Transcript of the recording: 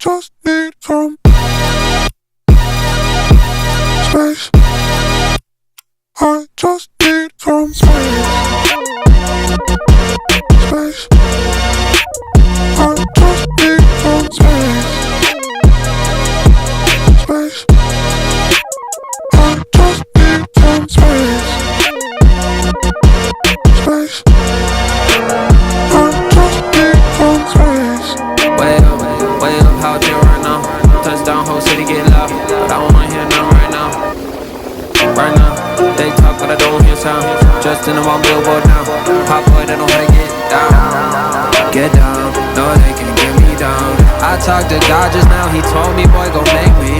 just need some space. I just need some space. Space. I just need some space. Space. I just need some space. Space. I just need some space. Way up, how it feel right now. Touchdown, whole city get loud, but I don't wanna hear none right now. Right now, they talk but I don't hear sound. Just in the one billboard now. Pop boy, they know how to get down. Get down, no they can't get me down. I talked to God just now, he told me boy gon' make me